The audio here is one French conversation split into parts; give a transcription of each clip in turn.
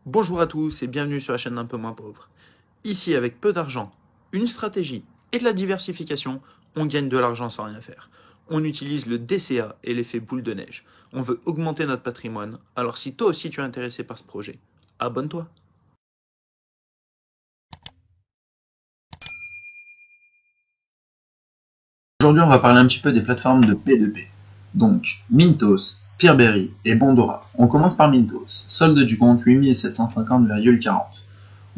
Bonjour à tous et bienvenue sur la chaîne d'un peu moins pauvre. Ici, avec peu d'argent, une stratégie et de la diversification, on gagne de l'argent sans rien faire. On utilise le DCA et l'effet boule de neige. On veut augmenter notre patrimoine, alors si toi aussi tu es intéressé par ce projet, abonne-toi. Aujourd'hui, on va parler un petit peu des plateformes de P2P. Donc, Mintos, Peerberry et Bondora. On commence par Mintos. Solde du compte 8750,40.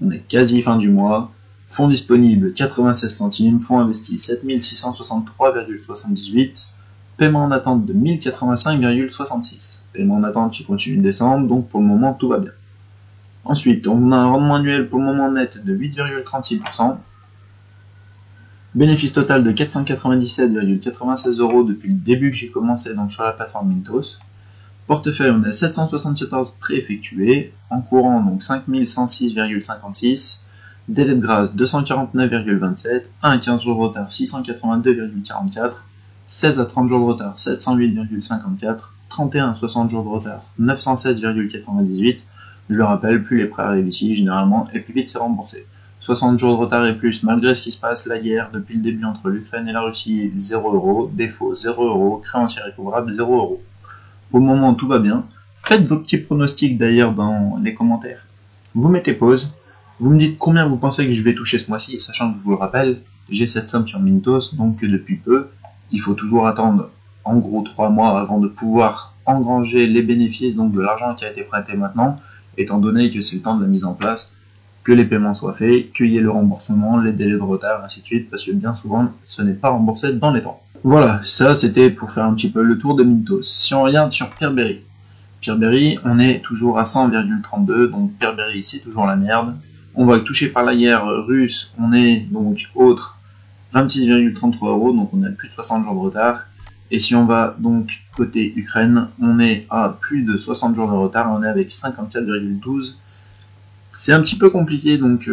On est quasi fin du mois. Fonds disponibles 96 centimes. Fonds investis 7663,78. Paiement en attente de 1085,66. Paiement en attente qui continue de descendre, donc pour le moment tout va bien. Ensuite, on a un rendement annuel pour le moment net de 8,36%. Bénéfice total de 497,96 € depuis le début que j'ai commencé donc sur la plateforme Mintos. Portefeuille, on a 774 préeffectués. En courant, donc 5106,56. Délai de grâce, 249,27. 1 à 15 jours de retard, 682,44. 16 à 30 jours de retard, 708,54. 31 à 60 jours de retard, 907,98. Je le rappelle, plus les prêts arrivent ici, généralement, et plus vite c'est remboursé. 60 jours de retard et plus, malgré ce qui se passe, la guerre depuis le début entre l'Ukraine et la Russie, 0 €, défaut 0 €, créance irrécouvrable 0 €. Pour le moment, tout va bien. Faites vos petits pronostics d'ailleurs dans les commentaires. Vous mettez pause, vous me dites combien vous pensez que je vais toucher ce mois-ci, sachant que je vous le rappelle, j'ai cette somme sur Mintos, donc que depuis peu, il faut toujours attendre en gros 3 mois avant de pouvoir engranger les bénéfices donc de l'argent qui a été prêté maintenant, étant donné que c'est le temps de la mise en place, que les paiements soient faits, qu'il y ait le remboursement, les délais de retard, ainsi de suite, parce que bien souvent, ce n'est pas remboursé dans les temps. Voilà, ça c'était pour faire un petit peu le tour de Mintos. Si on regarde sur Peerberry, on est toujours à 100,32, donc Peerberry c'est toujours la merde. On va être touché par la guerre russe, on est donc autre 26,33 €, donc on a plus de 60 jours de retard. Et si on va donc côté Ukraine, on est à plus de 60 jours de retard, on est avec 54,12. C'est un petit peu compliqué donc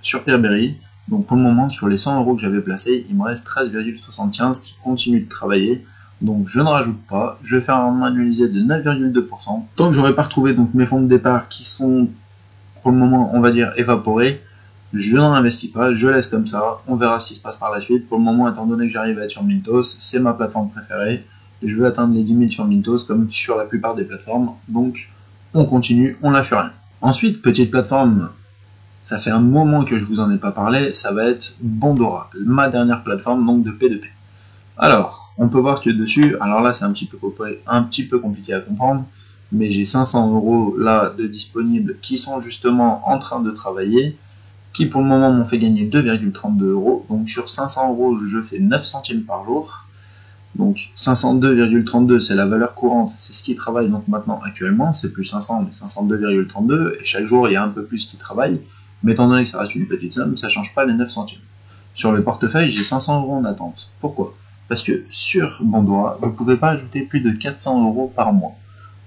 sur Peerberry. Donc pour le moment, sur les 100 € que j'avais placés, il me reste 13,75 qui continue de travailler. Donc je ne rajoute pas. Je vais faire un rendement annualisé de 9,2%. Tant que j'aurai pas retrouvé donc mes fonds de départ qui sont pour le moment, on va dire, évaporés, je n'en investis pas, je laisse comme ça. On verra ce qui se passe par la suite. Pour le moment, étant donné que j'arrive à être sur Mintos, c'est ma plateforme préférée. Je veux atteindre les 10 000 sur Mintos comme sur la plupart des plateformes. Donc on continue, on lâche rien. Ensuite, petite plateforme, ça fait un moment que je vous en ai pas parlé, ça va être Bondora, ma dernière plateforme donc de P2P. Alors, on peut voir que dessus, alors là c'est un petit peu compliqué à comprendre, mais j'ai 500 € là de disponibles qui sont justement en train de travailler, qui pour le moment m'ont fait gagner 2,32 €, donc sur 500 € je fais 9 centimes par jour. Donc 502,32 c'est la valeur courante, c'est ce qui travaille donc maintenant actuellement, c'est plus 500 mais 502,32 et chaque jour il y a un peu plus qui travaille, mais étant donné que ça reste une petite somme, ça change pas les 9 centimes. Sur le portefeuille, j'ai 500 € en attente. Pourquoi? Parce que sur Bondora, vous ne pouvez pas ajouter plus de 400 € par mois.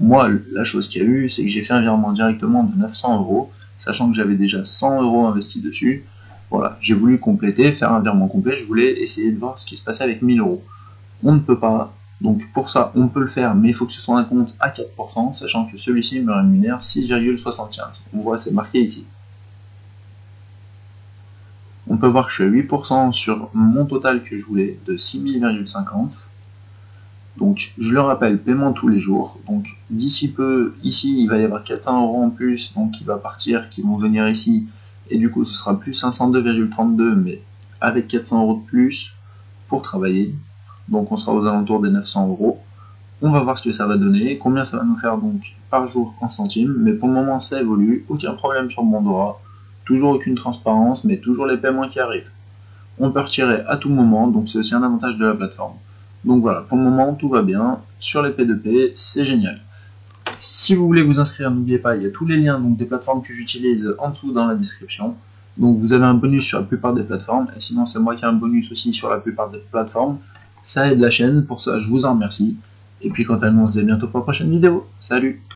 Moi, la chose qu'il y a eu, c'est que j'ai fait un virement directement de 900 €, sachant que j'avais déjà 100 € investis dessus. Voilà, j'ai voulu compléter, faire un virement complet, je voulais essayer de voir ce qui se passait avec 1000 €. On ne peut pas, donc pour ça on peut le faire, mais il faut que ce soit un compte à 4%, sachant que celui-ci me rémunère 6,75. On voit, c'est marqué ici. On peut voir que je suis à 8% sur mon total que je voulais de 6000,50. Donc je le rappelle, paiement tous les jours. Donc d'ici peu, ici il va y avoir 400 € en plus, donc qui va partir, qui vont venir ici, et du coup ce sera plus 502,32, mais avec 400 € de plus pour travailler. Donc on sera aux alentours des 900 €. On va voir ce que ça va donner, combien ça va nous faire donc par jour en centimes, mais pour le moment ça évolue, aucun problème sur Bondora, toujours aucune transparence, mais toujours les paiements qui arrivent. On peut retirer à tout moment, donc c'est aussi un avantage de la plateforme. Donc voilà, pour le moment tout va bien, sur les P2P, c'est génial. Si vous voulez vous inscrire, n'oubliez pas, il y a tous les liens donc, des plateformes que j'utilise en dessous dans la description. Donc vous avez un bonus sur la plupart des plateformes, et sinon c'est moi qui ai un bonus aussi sur la plupart des plateformes. Ça aide la chaîne, pour ça je vous en remercie. Et puis quant à nous, on se dit à bientôt pour la prochaine vidéo. Salut!